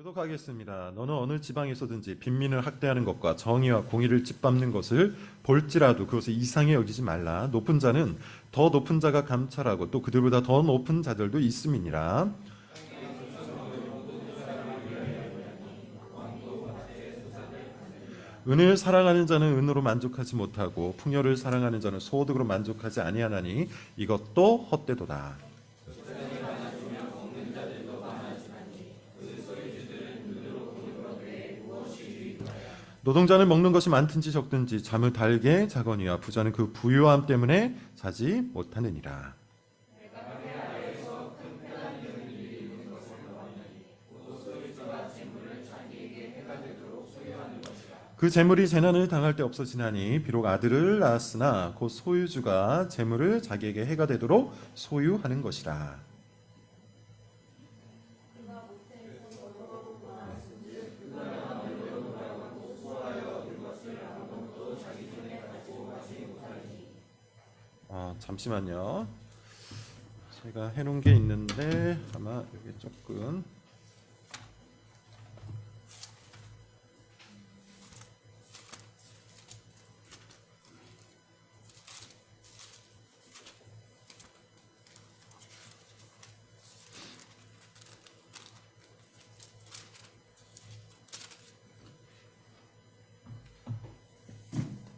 교독하겠습니다. 너는 어느 지방에서든지 빈민을 학대하는 것과 정의와 공의를 짓밟는 것을 볼지라도 그것을 이상히 여기지 말라. 높은 자는 더 높은 자가 감찰하고 또 그들보다 더 높은 자들도 있음이니라. 은을 사랑하는 자는 은으로 만족하지 못하고 풍요를 사랑하는 자는 소득으로 만족하지 아니하나니 이것도 헛되도다. 노동자는 먹는 것이 많든지 적든지 잠을 달게 자거니와 부자는 그 부유함 때문에 자지 못하느니라. 그 재물이 재난을 당할 때 없어지나니 비록 아들을 낳았으나 곧 소유주가 재물을 자기에게 해가 되도록 소유하는 것이라. 잠시만요. 제가 해놓은 게 있는데 아마 이게 조금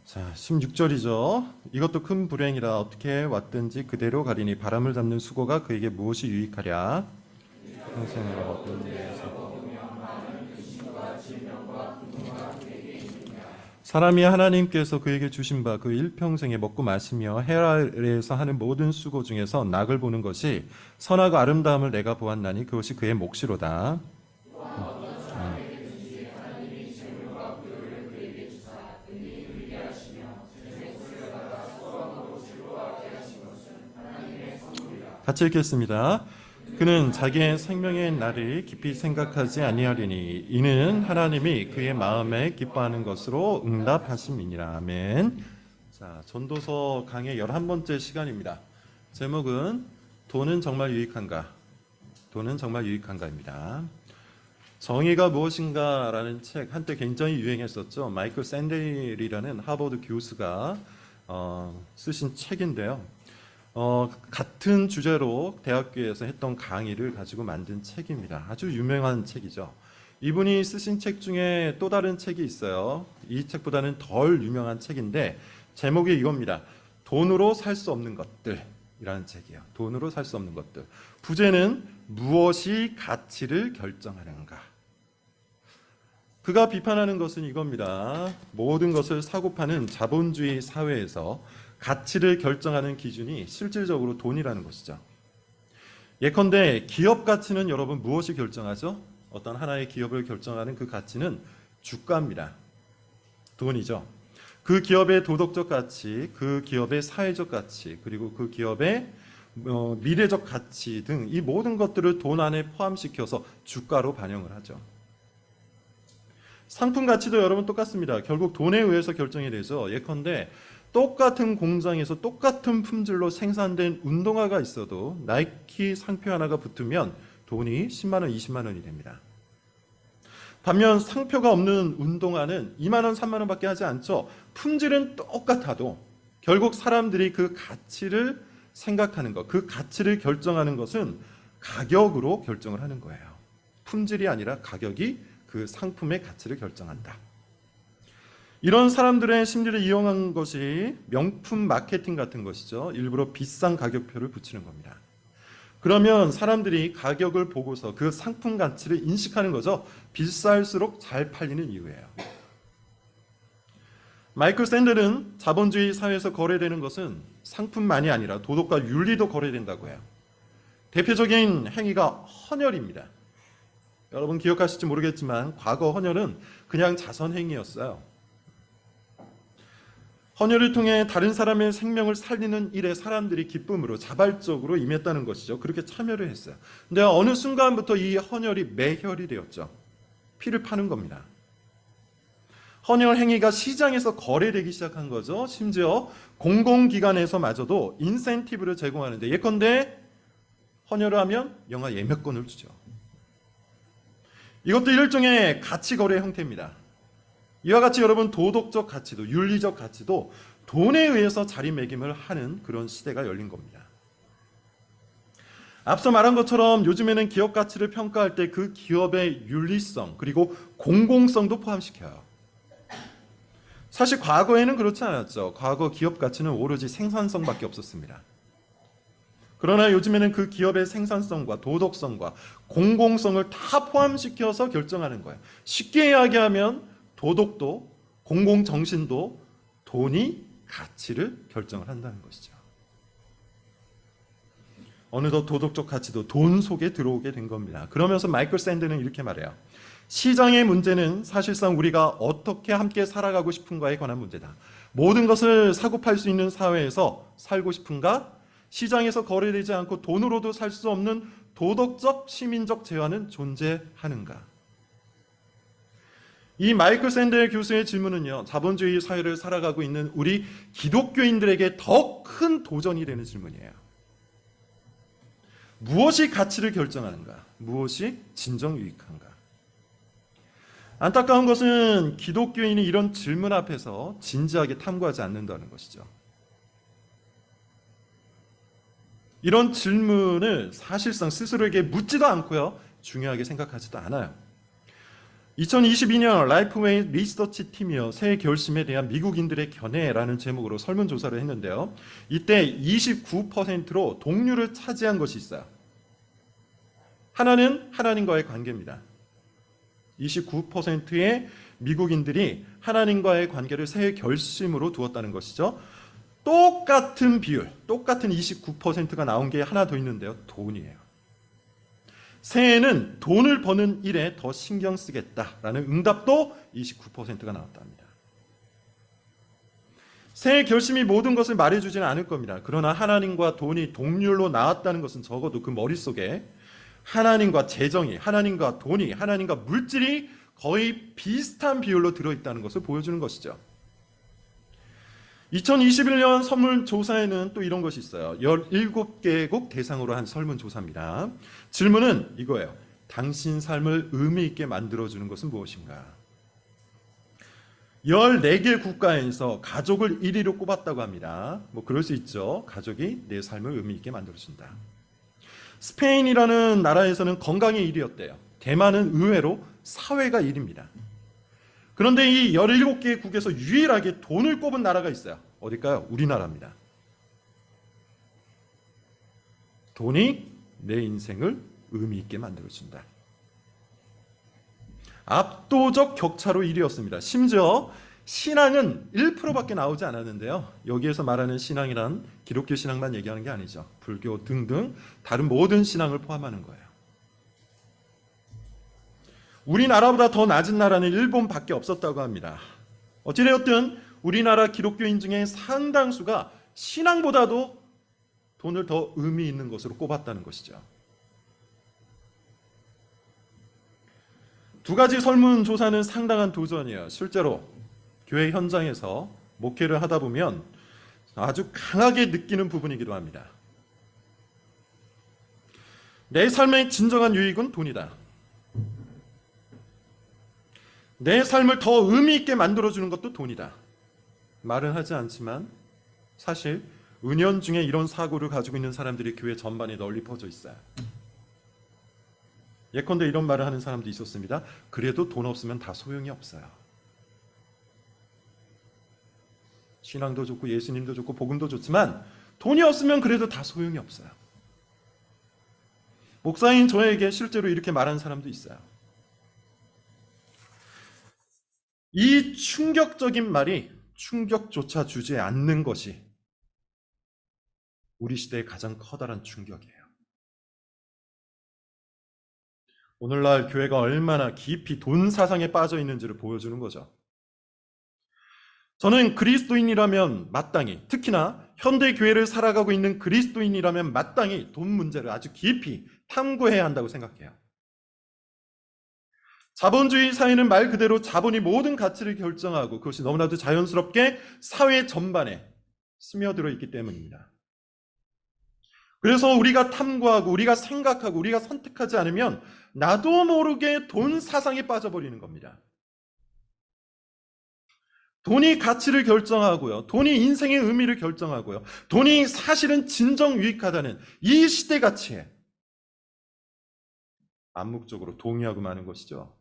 자, 16절이죠. 이것도 큰 불행이라 어떻게 왔든지 그대로 가리니 바람을 잡는 수고가 그에게 무엇이 유익하랴. 평생을 얻은 데에서 사람이 하나님께서 그에게 주신 바 그 일평생에 먹고 마시며 해 아래에서 하는 모든 수고 중에서 낙을 보는 것이 선하고 아름다움을 내가 보았나니 그것이 그의 몫이로다. 같이 읽겠습니다. 그는 자기의 생명의 날을 깊이 생각하지 아니하리니 이는 하나님이 그의 마음에 기뻐하는 것으로 응답하심이니라. 아멘. 자, 전도서 강의 11번째 시간입니다. 제목은 돈은 정말 유익한가? 돈은 정말 유익한가입니다. 정의가 무엇인가라는 책 한때 굉장히 유행했었죠. 마이클 샌델이라는 하버드 교수가 쓰신 책인데요. 같은 주제로 대학교에서 했던 강의를 가지고 만든 책입니다. 아주 유명한 책이죠. 이분이 쓰신 책 중에 또 다른 책이 있어요. 이 책보다는 덜 유명한 책인데 제목이 이겁니다. 돈으로 살 수 없는 것들이라는 책이에요. 돈으로 살 수 없는 것들. 부제는 무엇이 가치를 결정하는가. 그가 비판하는 것은 이겁니다. 모든 것을 사고 파는 자본주의 사회에서 가치를 결정하는 기준이 실질적으로 돈이라는 것이죠. 예컨대 기업 가치는 여러분 무엇이 결정하죠? 어떤 하나의 기업을 결정하는 그 가치는 주가입니다. 돈이죠. 그 기업의 도덕적 가치, 그 기업의 사회적 가치, 그리고 그 기업의 미래적 가치 등 이 모든 것들을 돈 안에 포함시켜서 주가로 반영을 하죠. 상품 가치도 여러분 똑같습니다. 결국 돈에 의해서 결정이 되죠. 예컨대 똑같은 공장에서 똑같은 품질로 생산된 운동화가 있어도 나이키 상표 하나가 붙으면 돈이 10만 원, 20만 원이 됩니다. 반면 상표가 없는 운동화는 2만 원, 3만 원밖에 하지 않죠. 품질은 똑같아도 결국 사람들이 그 가치를 생각하는 것, 그 가치를 결정하는 것은 가격으로 결정을 하는 거예요. 품질이 아니라 가격이 그 상품의 가치를 결정한다. 이런 사람들의 심리를 이용한 것이 명품 마케팅 같은 것이죠. 일부러 비싼 가격표를 붙이는 겁니다. 그러면 사람들이 가격을 보고서 그 상품 가치를 인식하는 거죠. 비쌀수록 잘 팔리는 이유예요. 마이클 샌델은 자본주의 사회에서 거래되는 것은 상품만이 아니라 도덕과 윤리도 거래된다고 해요. 대표적인 행위가 헌혈입니다. 여러분 기억하실지 모르겠지만 과거 헌혈은 그냥 자선행위였어요. 헌혈을 통해 다른 사람의 생명을 살리는 일에 사람들이 기쁨으로 자발적으로 임했다는 것이죠. 그렇게 참여를 했어요. 근데 어느 순간부터 이 헌혈이 매혈이 되었죠. 피를 파는 겁니다. 헌혈 행위가 시장에서 거래되기 시작한 거죠. 심지어 공공기관에서마저도 인센티브를 제공하는데 예컨대 헌혈을 하면 영화 예매권을 주죠. 이것도 일종의 가치 거래 형태입니다. 이와 같이 여러분 도덕적 가치도 윤리적 가치도 돈에 의해서 자리매김을 하는 그런 시대가 열린 겁니다. 앞서 말한 것처럼 요즘에는 기업 가치를 평가할 때 그 기업의 윤리성 그리고 공공성도 포함시켜요. 사실 과거에는 그렇지 않았죠. 과거 기업 가치는 오로지 생산성밖에 없었습니다. 그러나 요즘에는 그 기업의 생산성과 도덕성과 공공성을 다 포함시켜서 결정하는 거예요. 쉽게 이야기하면 도덕도 공공정신도 돈이 가치를 결정을 한다는 것이죠. 어느덧 도덕적 가치도 돈 속에 들어오게 된 겁니다. 그러면서 마이클 샌드는 이렇게 말해요. 시장의 문제는 사실상 우리가 어떻게 함께 살아가고 싶은가에 관한 문제다. 모든 것을 사고 팔 수 있는 사회에서 살고 싶은가? 시장에서 거래되지 않고 돈으로도 살 수 없는 도덕적, 시민적 제한은 존재하는가? 이 마이클 샌드 교수의 질문은요, 자본주의 사회를 살아가고 있는 우리 기독교인들에게 더 큰 도전이 되는 질문이에요. 무엇이 가치를 결정하는가? 무엇이 진정 유익한가? 안타까운 것은 기독교인이 이런 질문 앞에서 진지하게 탐구하지 않는다는 것이죠. 이런 질문을 사실상 스스로에게 묻지도 않고요, 중요하게 생각하지도 않아요. 2022년 라이프웨이 리서치 팀이요, 새해 결심에 대한 미국인들의 견해라는 제목으로 설문조사를 했는데요. 이때 29%로 동률을 차지한 것이 있어요. 하나는 하나님과의 관계입니다. 29%의 미국인들이 하나님과의 관계를 새해 결심으로 두었다는 것이죠. 똑같은 비율, 똑같은 29%가 나온 게 하나 더 있는데요. 돈이에요. 새해에는 돈을 버는 일에 더 신경 쓰겠다라는 응답도 29%가 나왔답니다. 새해 결심이 모든 것을 말해주지는 않을 겁니다. 그러나 하나님과 돈이 동률로 나왔다는 것은 적어도 그 머릿속에 하나님과 재정이, 하나님과 돈이, 하나님과 물질이 거의 비슷한 비율로 들어있다는 것을 보여주는 것이죠. 2021년 설문조사에는 또 이런 것이 있어요. 17개국 대상으로 한 설문조사입니다. 질문은 이거예요. 당신 삶을 의미 있게 만들어주는 것은 무엇인가? 14개 국가에서 가족을 1위로 꼽았다고 합니다. 뭐 그럴 수 있죠. 가족이 내 삶을 의미 있게 만들어준다. 스페인이라는 나라에서는 건강이 1위였대요. 대만은 의외로 사회가 1위입니다. 그런데 이 17개 국에서 유일하게 돈을 꼽은 나라가 있어요. 어딜까요? 우리나라입니다. 돈이 내 인생을 의미 있게 만들어준다. 압도적 격차로 1위였습니다. 심지어 신앙은 1%밖에 나오지 않았는데요. 여기에서 말하는 신앙이란 기독교 신앙만 얘기하는 게 아니죠. 불교 등등 다른 모든 신앙을 포함하는 거예요. 우리나라보다 더 낮은 나라는 일본밖에 없었다고 합니다. 어찌되었든 우리나라 기독교인 중에 상당수가 신앙보다도 돈을 더 의미 있는 것으로 꼽았다는 것이죠. 두 가지 설문조사는 상당한 도전이에요. 실제로 교회 현장에서 목회를 하다 보면 아주 강하게 느끼는 부분이기도 합니다. 내 삶의 진정한 유익은 돈이다. 내 삶을 더 의미 있게 만들어주는 것도 돈이다. 말은 하지 않지만 사실 은연중에 이런 사고를 가지고 있는 사람들이 교회 전반에 널리 퍼져 있어요. 예컨대 이런 말을 하는 사람도 있었습니다. 그래도 돈 없으면 다 소용이 없어요. 신앙도 좋고 예수님도 좋고 복음도 좋지만 돈이 없으면 그래도 다 소용이 없어요. 목사인 저에게 실제로 이렇게 말하는 사람도 있어요. 이 충격적인 말이 충격조차 주지 않는 것이 우리 시대의 가장 커다란 충격이에요. 오늘날 교회가 얼마나 깊이 돈 사상에 빠져 있는지를 보여주는 거죠. 저는 그리스도인이라면 마땅히, 특히나 현대 교회를 살아가고 있는 그리스도인이라면 마땅히 돈 문제를 아주 깊이 탐구해야 한다고 생각해요. 자본주의 사회는 말 그대로 자본이 모든 가치를 결정하고 그것이 너무나도 자연스럽게 사회 전반에 스며들어 있기 때문입니다. 그래서 우리가 탐구하고 우리가 생각하고 우리가 선택하지 않으면 나도 모르게 돈 사상에 빠져버리는 겁니다. 돈이 가치를 결정하고요. 돈이 인생의 의미를 결정하고요. 돈이 사실은 진정 유익하다는 이 시대 가치에 암묵적으로 동의하고 마는 것이죠.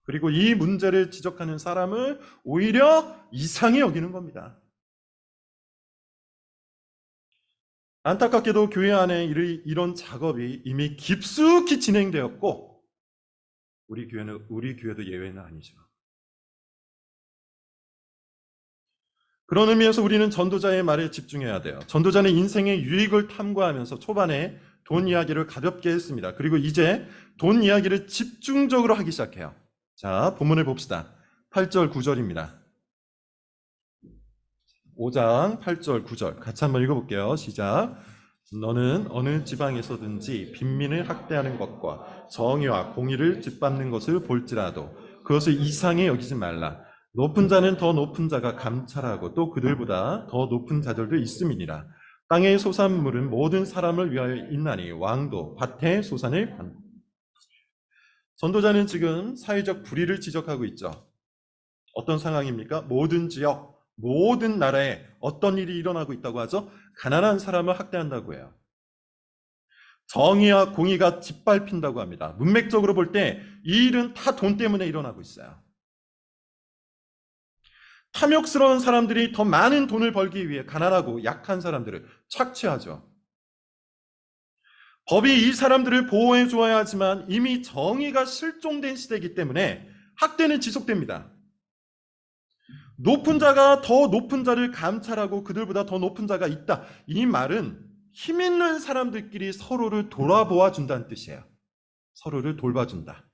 그리고 이 문제를 지적하는 사람을 오히려 이상히 여기는 겁니다. 안타깝게도 교회 안에 이런 작업이 이미 깊숙이 진행되었고 우리 교회도 예외는 아니죠. 그런 의미에서 우리는 전도자의 말에 집중해야 돼요. 전도자는 인생의 유익을 탐구하면서 초반에 돈 이야기를 가볍게 했습니다. 그리고 이제 돈 이야기를 집중적으로 하기 시작해요. 자, 본문을 봅시다. 8절, 9절입니다. 5장 8절, 9절 같이 한번 읽어볼게요. 시작. 너는 어느 지방에서든지 빈민을 학대하는 것과 정의와 공의를 짓밟는 것을 볼지라도 그것을 이상히 여기지 말라. 높은 자는 더 높은 자가 감찰하고 또 그들보다 더 높은 자들도 있음이니라. 땅의 소산물은 모든 사람을 위하여 있나니 왕도 밭의 소산을 받는다. 전도자는 지금 사회적 불의를 지적하고 있죠. 어떤 상황입니까? 모든 지역, 모든 나라에 어떤 일이 일어나고 있다고 하죠? 가난한 사람을 학대한다고 해요. 정의와 공의가 짓밟힌다고 합니다. 문맥적으로 볼 때 이 일은 다 돈 때문에 일어나고 있어요. 탐욕스러운 사람들이 더 많은 돈을 벌기 위해 가난하고 약한 사람들을 착취하죠. 법이 이 사람들을 보호해 주어야 하지만 이미 정의가 실종된 시대이기 때문에 학대는 지속됩니다. 높은 자가 더 높은 자를 감찰하고 그들보다 더 높은 자가 있다. 이 말은 힘 있는 사람들끼리 서로를 돌아보아 준다는 뜻이에요. 서로를 돌봐준다.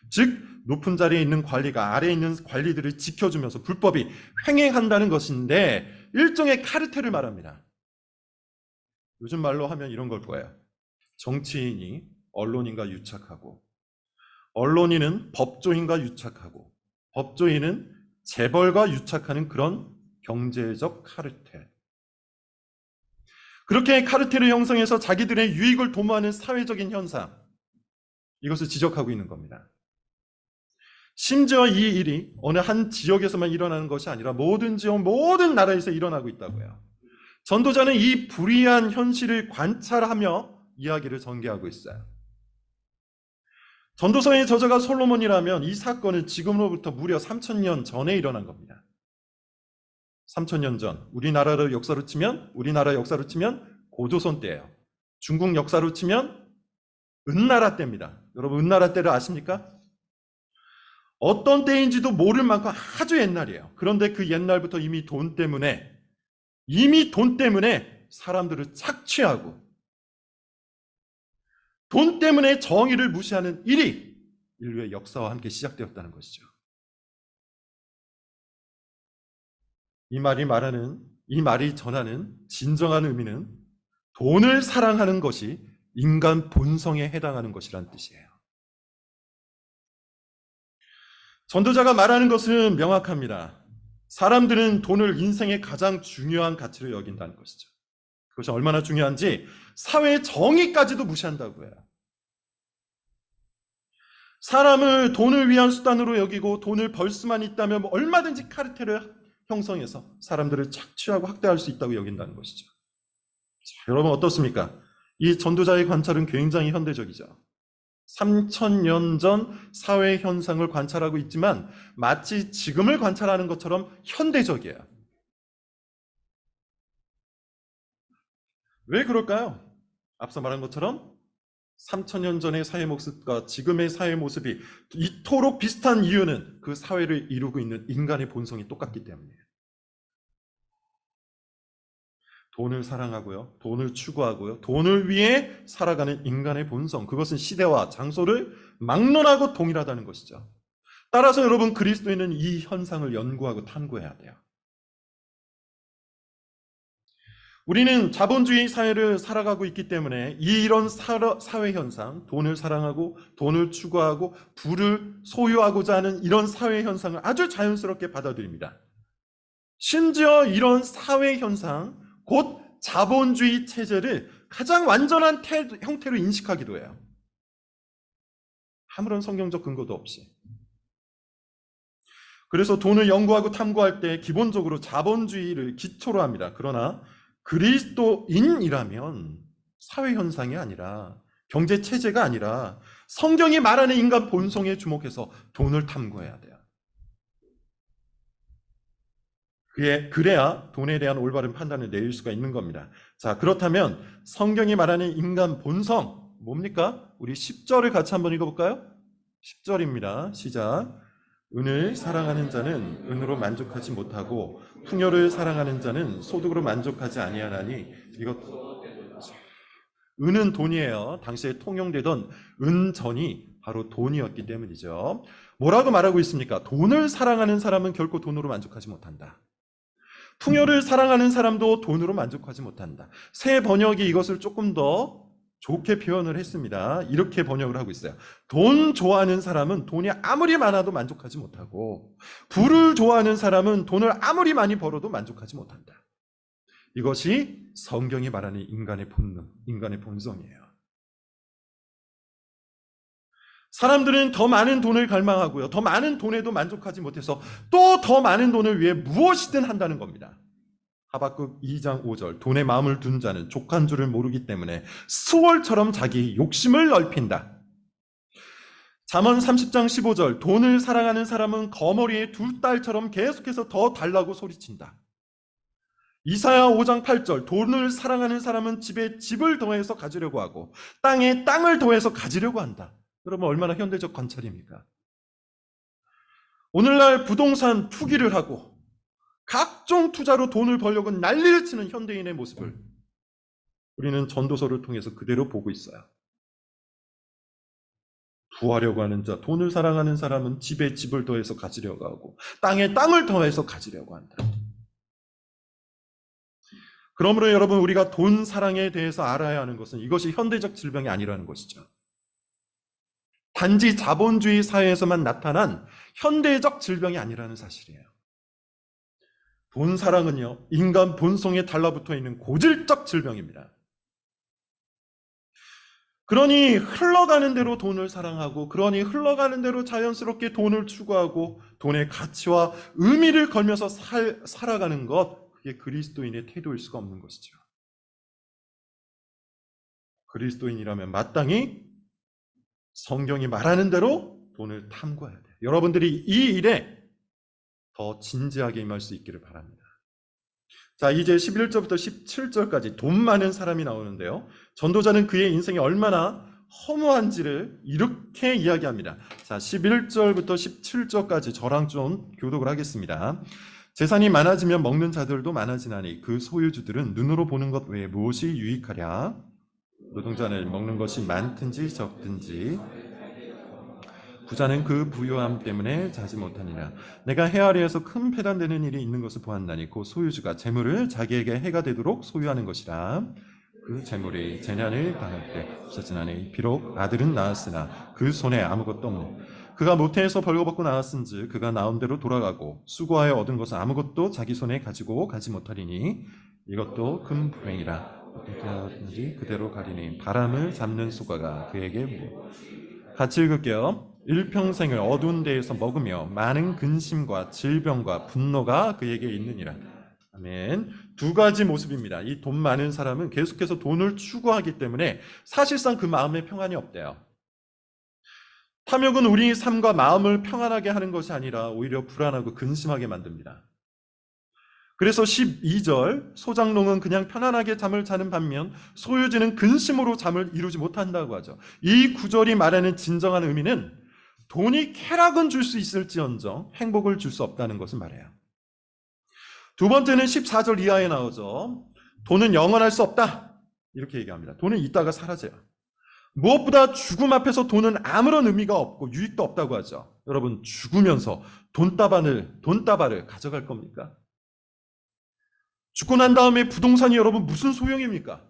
즉 높은 자리에 있는 관리가 아래에 있는 관리들을 지켜주면서 불법이 횡행한다는 것인데 일종의 카르텔을 말합니다. 요즘 말로 하면 이런 걸 거예요. 정치인이 언론인과 유착하고 언론인은 법조인과 유착하고 법조인은 재벌과 유착하는 그런 경제적 카르텔. 그렇게 카르텔을 형성해서 자기들의 유익을 도모하는 사회적인 현상, 이것을 지적하고 있는 겁니다. 심지어 이 일이 어느 한 지역에서만 일어나는 것이 아니라 모든 지역, 모든 나라에서 일어나고 있다고 해요. 전도자는 이 불의한 현실을 관찰하며 이야기를 전개하고 있어요. 전도서의 저자가 솔로몬이라면 이 사건은 지금으로부터 무려 3000년 전에 일어난 겁니다. 3000년 전, 우리나라 역사로 치면 고조선 때예요. 중국 역사로 치면 은나라 때입니다. 여러분 은나라 때를 아십니까? 어떤 때인지도 모를 만큼 아주 옛날이에요. 그런데 그 옛날부터 이미 돈 때문에 사람들을 착취하고 돈 때문에 정의를 무시하는 일이 인류의 역사와 함께 시작되었다는 것이죠. 이 말이 전하는 진정한 의미는 돈을 사랑하는 것이 인간 본성에 해당하는 것이란 뜻이에요. 전도자가 말하는 것은 명확합니다. 사람들은 돈을 인생의 가장 중요한 가치로 여긴다는 것이죠. 그것이 얼마나 중요한지 사회의 정의까지도 무시한다고 해요. 사람을 돈을 위한 수단으로 여기고 돈을 벌 수만 있다면 얼마든지 카르텔을 형성해서 사람들을 착취하고 학대할 수 있다고 여긴다는 것이죠. 자, 여러분 어떻습니까? 이 전도자의 관찰은 굉장히 현대적이죠. 3000년 전 사회 현상을 관찰하고 있지만 마치 지금을 관찰하는 것처럼 현대적이에요. 왜 그럴까요? 앞서 말한 것처럼 3000년 전의 사회 모습과 지금의 사회 모습이 이토록 비슷한 이유는 그 사회를 이루고 있는 인간의 본성이 똑같기 때문이에요. 돈을 사랑하고요, 돈을 추구하고요, 돈을 위해 살아가는 인간의 본성, 그것은 시대와 장소를 막론하고 동일하다는 것이죠. 따라서 여러분 그리스도인은 이 현상을 연구하고 탐구해야 돼요. 우리는 자본주의 사회를 살아가고 있기 때문에 이런 사회 현상, 돈을 사랑하고 돈을 추구하고 부를 소유하고자 하는 이런 사회 현상을 아주 자연스럽게 받아들입니다. 심지어 이런 사회 현상, 곧 자본주의 체제를 가장 완전한 형태로 인식하기도 해요. 아무런 성경적 근거도 없이. 그래서 돈을 연구하고 탐구할 때 기본적으로 자본주의를 기초로 합니다. 그러나 그리스도인이라면 사회현상이 아니라 경제체제가 아니라 성경이 말하는 인간 본성에 주목해서 돈을 탐구해야 돼요. 그래야 돈에 대한 올바른 판단을 내릴 수가 있는 겁니다. 자, 그렇다면 성경이 말하는 인간 본성 뭡니까? 우리 10절을 같이 한번 읽어볼까요? 10절입니다. 시작. 은을 사랑하는 자는 은으로 만족하지 못하고 풍요를 사랑하는 자는 소득으로 만족하지 아니하나니 은은 돈이에요. 당시에 통용되던 은전이 바로 돈이었기 때문이죠. 뭐라고 말하고 있습니까? 돈을 사랑하는 사람은 결코 돈으로 만족하지 못한다. 풍요를 사랑하는 사람도 돈으로 만족하지 못한다. 새 번역이 이것을 조금 더 좋게 표현을 했습니다. 이렇게 번역을 하고 있어요. 돈 좋아하는 사람은 돈이 아무리 많아도 만족하지 못하고 부를 좋아하는 사람은 돈을 아무리 많이 벌어도 만족하지 못한다. 이것이 성경이 말하는 인간의 본능, 인간의 본성이에요. 사람들은 더 많은 돈을 갈망하고요. 더 많은 돈에도 만족하지 못해서 또 더 많은 돈을 위해 무엇이든 한다는 겁니다. 하박국 2장 5절 돈에 마음을 둔 자는 족한 줄을 모르기 때문에 수월처럼 자기 욕심을 넓힌다. 잠언 30장 15절 돈을 사랑하는 사람은 거머리에 두 딸처럼 계속해서 더 달라고 소리친다. 이사야 5장 8절 돈을 사랑하는 사람은 집에 집을 더해서 가지려고 하고 땅에 땅을 더해서 가지려고 한다. 여러분 얼마나 현대적 관찰입니까? 오늘날 부동산 투기를 하고 각종 투자로 돈을 벌려고 난리를 치는 현대인의 모습을 우리는 전도서를 통해서 그대로 보고 있어요. 부하려고 하는 자, 돈을 사랑하는 사람은 집에 집을 더해서 가지려고 하고 땅에 땅을 더해서 가지려고 한다. 그러므로 여러분 우리가 돈 사랑에 대해서 알아야 하는 것은 이것이 현대적 질병이 아니라는 것이죠. 단지 자본주의 사회에서만 나타난 현대적 질병이 아니라는 사실이에요. 돈 사랑은요, 인간 본성에 달라붙어 있는 고질적 질병입니다. 그러니 흘러가는 대로 돈을 사랑하고, 그러니 흘러가는 대로 자연스럽게 돈을 추구하고, 돈의 가치와 의미를 걸면서 살아가는 것, 그게 그리스도인의 태도일 수가 없는 것이죠. 그리스도인이라면 마땅히 성경이 말하는 대로 돈을 탐구해야 돼요. 여러분들이 이 일에 더 진지하게 임할 수 있기를 바랍니다. 자, 이제 11절부터 17절까지 돈 많은 사람이 나오는데요. 전도자는 그의 인생이 얼마나 허무한지를 이렇게 이야기합니다. 자, 11절부터 17절까지 저랑 좀 교독을 하겠습니다. 재산이 많아지면 먹는 자들도 많아지나니 그 소유주들은 눈으로 보는 것 외에 무엇이 유익하랴? 노동자는 먹는 것이 많든지 적든지 부자는 그 부유함 때문에 자지 못하니라. 내가 해 아래에서 큰 패단되는 일이 있는 것을 보았나니 그 소유주가 재물을 자기에게 해가 되도록 소유하는 것이라. 그 재물이 재난을 당할 때 없어지나니 비록 아들은 낳았으나 그 손에 아무것도 없네. 그가 모태에서 벌거벗고 나왔은즉 그가 나온 대로 돌아가고 수고하여 얻은 것은 아무것도 자기 손에 가지고 가지 못하리니 이것도 큰 불행이라. 어떻게 그대로 가리니 바람을 잡는 수가가 그에게 같이 읽을게요. 일평생을 어두운 데에서 먹으며 많은 근심과 질병과 분노가 그에게 있느니라. 아멘. 두 가지 모습입니다. 이 돈 많은 사람은 계속해서 돈을 추구하기 때문에 사실상 그 마음에 평안이 없대요. 탐욕은 우리 삶과 마음을 평안하게 하는 것이 아니라 오히려 불안하고 근심하게 만듭니다. 그래서 12절 소장농은 그냥 편안하게 잠을 자는 반면 소유주는 근심으로 잠을 이루지 못한다고 하죠. 이 구절이 말하는 진정한 의미는 돈이 쾌락은 줄 수 있을지언정 행복을 줄 수 없다는 것을 말해요. 두 번째는 14절 이하에 나오죠. 돈은 영원할 수 없다. 이렇게 얘기합니다. 돈은 있다가 사라져요. 무엇보다 죽음 앞에서 돈은 아무런 의미가 없고 유익도 없다고 하죠. 여러분 죽으면서 돈다발을 가져갈 겁니까? 죽고 난 다음에 부동산이 여러분 무슨 소용입니까?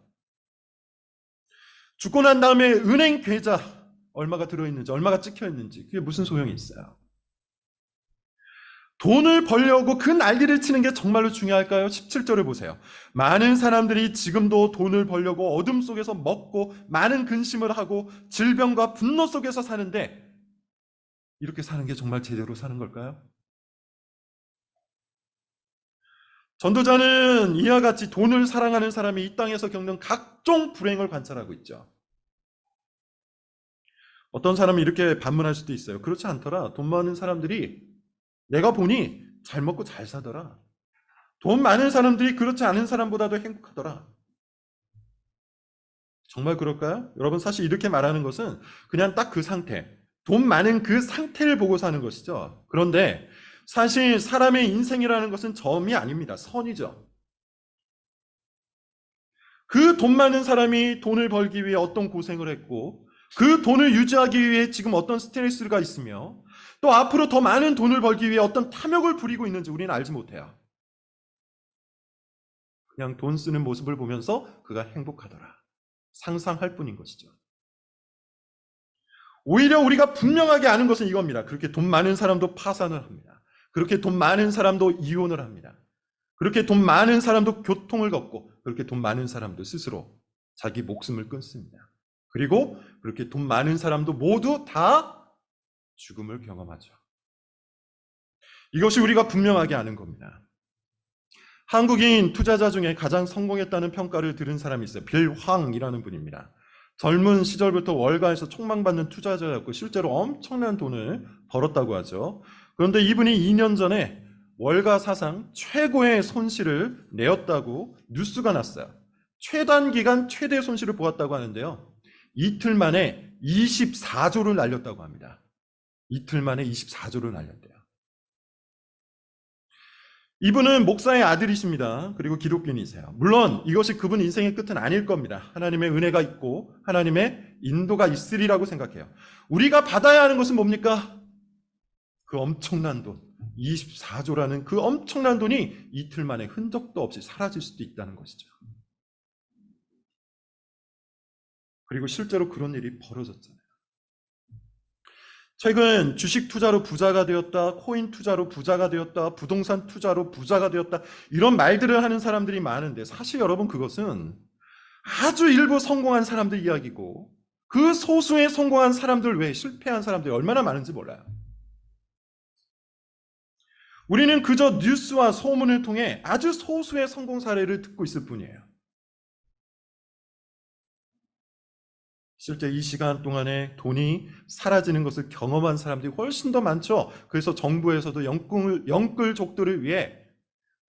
죽고 난 다음에 은행 계좌 얼마가 들어있는지 얼마가 찍혀있는지 그게 무슨 소용이 있어요? 돈을 벌려고 그 난리를 치는 게 정말로 중요할까요? 17절을 보세요. 많은 사람들이 지금도 돈을 벌려고 어둠 속에서 먹고 많은 근심을 하고 질병과 분노 속에서 사는데 이렇게 사는 게 정말 제대로 사는 걸까요? 전도자는 이와 같이 돈을 사랑하는 사람이 이 땅에서 겪는 각종 불행을 관찰하고 있죠. 어떤 사람이 이렇게 반문할 수도 있어요. 그렇지 않더라. 돈 많은 사람들이 내가 보니 잘 먹고 잘 사더라. 돈 많은 사람들이 그렇지 않은 사람보다도 행복하더라. 정말 그럴까요? 여러분, 사실 이렇게 말하는 것은 그냥 딱 그 상태, 돈 많은 그 상태를 보고 사는 것이죠. 그런데 사실 사람의 인생이라는 것은 점이 아닙니다. 선이죠. 그 돈 많은 사람이 돈을 벌기 위해 어떤 고생을 했고, 그 돈을 유지하기 위해 지금 어떤 스트레스가 있으며, 또 앞으로 더 많은 돈을 벌기 위해 어떤 탐욕을 부리고 있는지 우리는 알지 못해요. 그냥 돈 쓰는 모습을 보면서 그가 행복하더라. 상상할 뿐인 것이죠. 오히려 우리가 분명하게 아는 것은 이겁니다. 그렇게 돈 많은 사람도 파산을 합니다. 그렇게 돈 많은 사람도 이혼을 합니다. 그렇게 돈 많은 사람도 교통을 겪고, 그렇게 돈 많은 사람도 스스로 자기 목숨을 끊습니다. 그리고 그렇게 돈 많은 사람도 모두 다 죽음을 경험하죠. 이것이 우리가 분명하게 아는 겁니다. 한국인 투자자 중에 가장 성공했다는 평가를 들은 사람이 있어요. 빌 황이라는 분입니다. 젊은 시절부터 월가에서 촉망받는 투자자였고 실제로 엄청난 돈을 벌었다고 하죠. 그런데 이분이 2년 전에 월가 사상 최고의 손실을 내었다고 뉴스가 났어요. 최단기간 최대 손실을 보았다고 하는데요. 이틀 만에 24조를 날렸다고 합니다. 이틀 만에 24조를 날렸대요. 이분은 목사의 아들이십니다. 그리고 기독교인이세요. 물론 이것이 그분 인생의 끝은 아닐 겁니다. 하나님의 은혜가 있고 하나님의 인도가 있으리라고 생각해요. 우리가 받아야 하는 것은 뭡니까? 그 엄청난 돈, 24조라는 그 엄청난 돈이 이틀 만에 흔적도 없이 사라질 수도 있다는 것이죠. 그리고 실제로 그런 일이 벌어졌잖아요. 최근 주식 투자로 부자가 되었다, 코인 투자로 부자가 되었다, 부동산 투자로 부자가 되었다, 이런 말들을 하는 사람들이 많은데 사실 여러분 그것은 아주 일부 성공한 사람들 이야기고 그 소수의 성공한 사람들 외에 실패한 사람들이 얼마나 많은지 몰라요. 우리는 그저 뉴스와 소문을 통해 아주 소수의 성공 사례를 듣고 있을 뿐이에요. 실제 이 시간 동안에 돈이 사라지는 것을 경험한 사람들이 훨씬 더 많죠. 그래서 정부에서도 영끌족들을 위해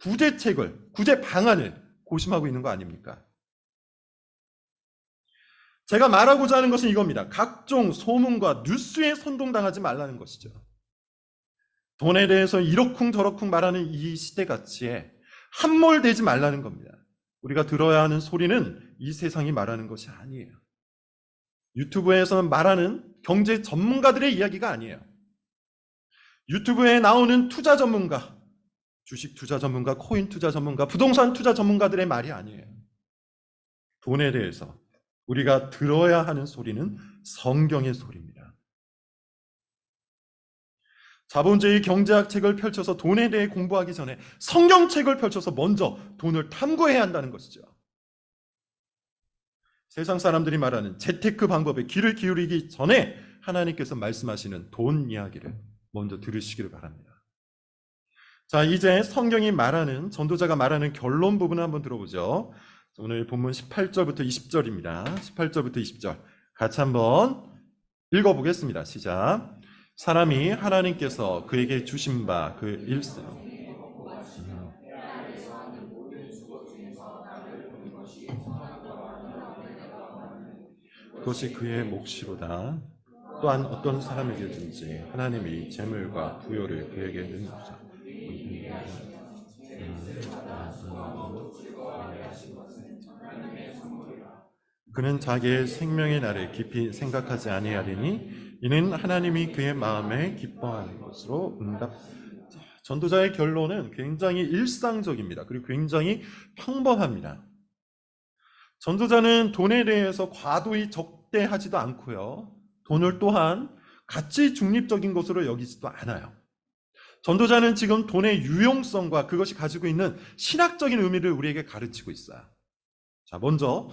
구제책을, 구제 방안을 고심하고 있는 거 아닙니까? 제가 말하고자 하는 것은 이겁니다. 각종 소문과 뉴스에 선동당하지 말라는 것이죠. 돈에 대해서 이러쿵저러쿵 말하는 이 시대 가치에 함몰되지 말라는 겁니다. 우리가 들어야 하는 소리는 이 세상이 말하는 것이 아니에요. 유튜브에서는 말하는 경제 전문가들의 이야기가 아니에요. 유튜브에 나오는 투자 전문가, 주식 투자 전문가, 코인 투자 전문가, 부동산 투자 전문가들의 말이 아니에요. 돈에 대해서 우리가 들어야 하는 소리는 성경의 소리입니다. 자본주의 경제학 책을 펼쳐서 돈에 대해 공부하기 전에 성경책을 펼쳐서 먼저 돈을 탐구해야 한다는 것이죠. 세상 사람들이 말하는 재테크 방법에 귀를 기울이기 전에 하나님께서 말씀하시는 돈 이야기를 먼저 들으시기를 바랍니다. 자, 이제 성경이 말하는, 전도자가 말하는 결론 부분을 한번 들어보죠. 오늘 본문 18절부터 20절입니다. 18절부터 20절 같이 한번 읽어보겠습니다. 시작. 사람이 하나님께서 그에게 주신 바 그 일생 그것이 그의 몫이로다. 또한 어떤 사람에게든지 하나님이 재물과 부요를 그에게 주사 그는 자기의 생명의 날을 깊이 생각하지 아니하리니 이는 하나님이 그의 마음에 기뻐하는 것으로 응답. 전도자의 결론은 굉장히 일상적입니다. 그리고 굉장히 평범합니다. 전도자는 돈에 대해서 과도히 적대하지도 않고요. 돈을 또한 가치 중립적인 것으로 여기지도 않아요. 전도자는 지금 돈의 유용성과 그것이 가지고 있는 신학적인 의미를 우리에게 가르치고 있어요. 자, 먼저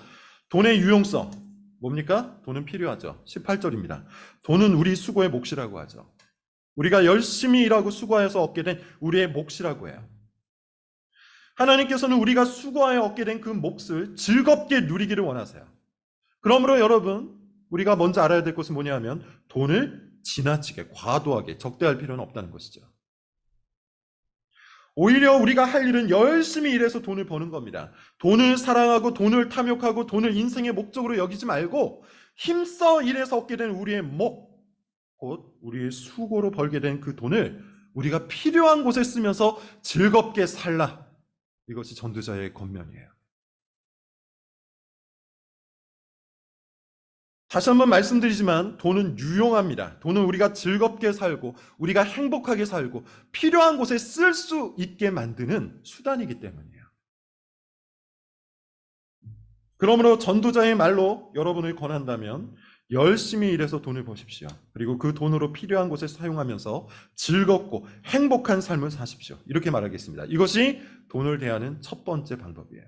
돈의 유용성. 뭡니까? 돈은 필요하죠. 18절입니다. 돈은 우리 수고의 몫이라고 하죠. 우리가 열심히 일하고 수고해서 얻게 된 우리의 몫이라고 해요. 하나님께서는 우리가 수고하여 얻게 된 그 몫을 즐겁게 누리기를 원하세요. 그러므로 여러분, 우리가 먼저 알아야 될 것은 뭐냐면 돈을 지나치게 과도하게 적대할 필요는 없다는 것이죠. 오히려 우리가 할 일은 열심히 일해서 돈을 버는 겁니다. 돈을 사랑하고 돈을 탐욕하고 돈을 인생의 목적으로 여기지 말고 힘써 일해서 얻게 된 우리의 목, 곧 우리의 수고로 벌게 된 그 돈을 우리가 필요한 곳에 쓰면서 즐겁게 살라. 이것이 전도자의 권면이에요. 다시 한번 말씀드리지만 돈은 유용합니다. 돈은 우리가 즐겁게 살고 우리가 행복하게 살고 필요한 곳에 쓸 수 있게 만드는 수단이기 때문이에요. 그러므로 전도자의 말로 여러분을 권한다면 열심히 일해서 돈을 버십시오. 그리고 그 돈으로 필요한 곳에 사용하면서 즐겁고 행복한 삶을 사십시오. 이렇게 말하겠습니다. 이것이 돈을 대하는 첫 번째 방법이에요.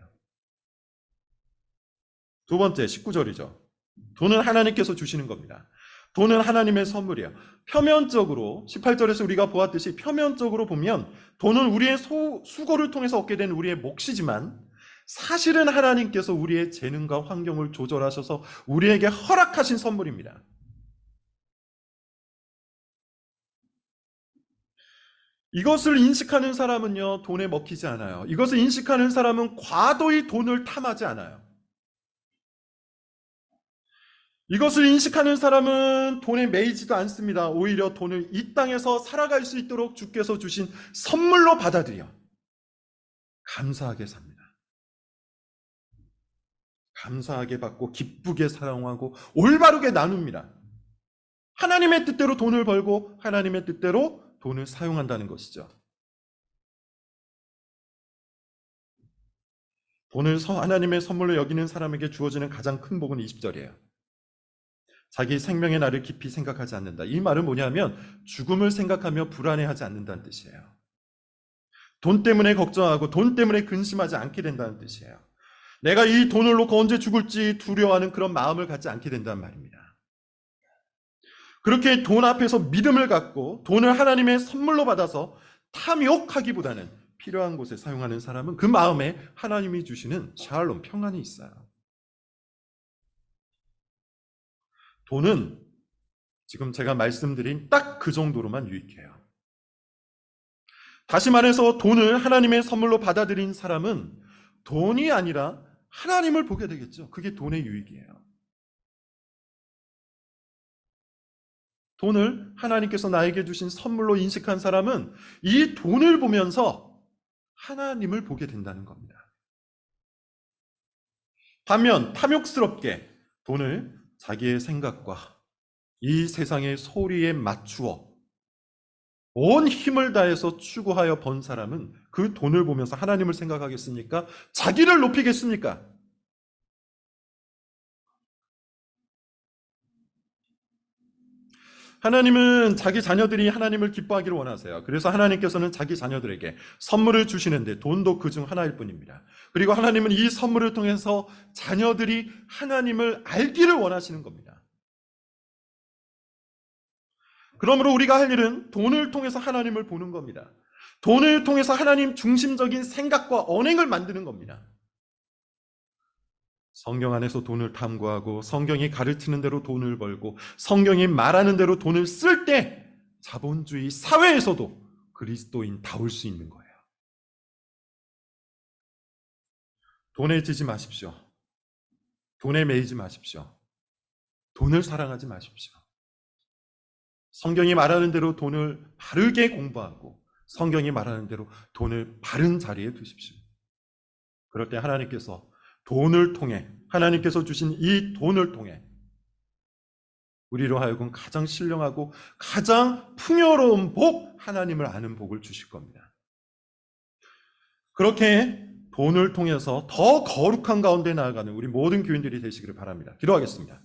두 번째, 19절이죠. 돈은 하나님께서 주시는 겁니다. 돈은 하나님의 선물이에요. 표면적으로 18절에서 우리가 보았듯이 표면적으로 보면 돈은 우리의 수고를 통해서 얻게 된 우리의 몫이지만 사실은 하나님께서 우리의 재능과 환경을 조절하셔서 우리에게 허락하신 선물입니다. 이것을 인식하는 사람은요, 돈에 먹히지 않아요. 이것을 인식하는 사람은 과도히 돈을 탐하지 않아요. 이것을 인식하는 사람은 돈에 매이지도 않습니다. 오히려 돈을 이 땅에서 살아갈 수 있도록 주께서 주신 선물로 받아들여 감사하게 삽니다. 감사하게 받고 기쁘게 사랑하고 올바르게 나눕니다. 하나님의 뜻대로 돈을 벌고 하나님의 뜻대로 돈을 사용한다는 것이죠. 돈을 하나님의 선물로 여기는 사람에게 주어지는 가장 큰 복은 20절이에요. 자기 생명의 날을 깊이 생각하지 않는다. 이 말은 뭐냐면 죽음을 생각하며 불안해하지 않는다는 뜻이에요. 돈 때문에 걱정하고 돈 때문에 근심하지 않게 된다는 뜻이에요. 내가 이 돈을 놓고 언제 죽을지 두려워하는 그런 마음을 갖지 않게 된다는 말입니다. 그렇게 돈 앞에서 믿음을 갖고 돈을 하나님의 선물로 받아서 탐욕하기보다는 필요한 곳에 사용하는 사람은 그 마음에 하나님이 주시는 샬롬, 평안이 있어요. 돈은 지금 제가 말씀드린 딱 그 정도로만 유익해요. 다시 말해서 돈을 하나님의 선물로 받아들인 사람은 돈이 아니라 하나님을 보게 되겠죠. 그게 돈의 유익이에요. 돈을 하나님께서 나에게 주신 선물로 인식한 사람은 이 돈을 보면서 하나님을 보게 된다는 겁니다. 반면 탐욕스럽게 돈을 자기의 생각과 이 세상의 소리에 맞추어 온 힘을 다해서 추구하여 번 사람은 그 돈을 보면서 하나님을 생각하겠습니까? 자기를 높이겠습니까? 하나님은 자기 자녀들이 하나님을 기뻐하기를 원하세요. 그래서 하나님께서는 자기 자녀들에게 선물을 주시는데 돈도 그중 하나일 뿐입니다. 그리고 하나님은 이 선물을 통해서 자녀들이 하나님을 알기를 원하시는 겁니다. 그러므로 우리가 할 일은 돈을 통해서 하나님을 보는 겁니다. 돈을 통해서 하나님 중심적인 생각과 언행을 만드는 겁니다. 성경 안에서 돈을 탐구하고 성경이 가르치는 대로 돈을 벌고 성경이 말하는 대로 돈을 쓸 때 자본주의 사회에서도 그리스도인다울 수 있는 거예요. 돈에 지지 마십시오. 돈에 매이지 마십시오. 돈을 사랑하지 마십시오. 성경이 말하는 대로 돈을 바르게 공부하고 성경이 말하는 대로 돈을 바른 자리에 두십시오. 그럴 때 하나님께서 돈을 통해 하나님께서 주신 이 돈을 통해 우리로 하여금 가장 신령하고 가장 풍요로운 복, 하나님을 아는 복을 주실 겁니다. 그렇게 돈을 통해서 더 거룩한 가운데 나아가는 우리 모든 교인들이 되시기를 바랍니다. 기도하겠습니다.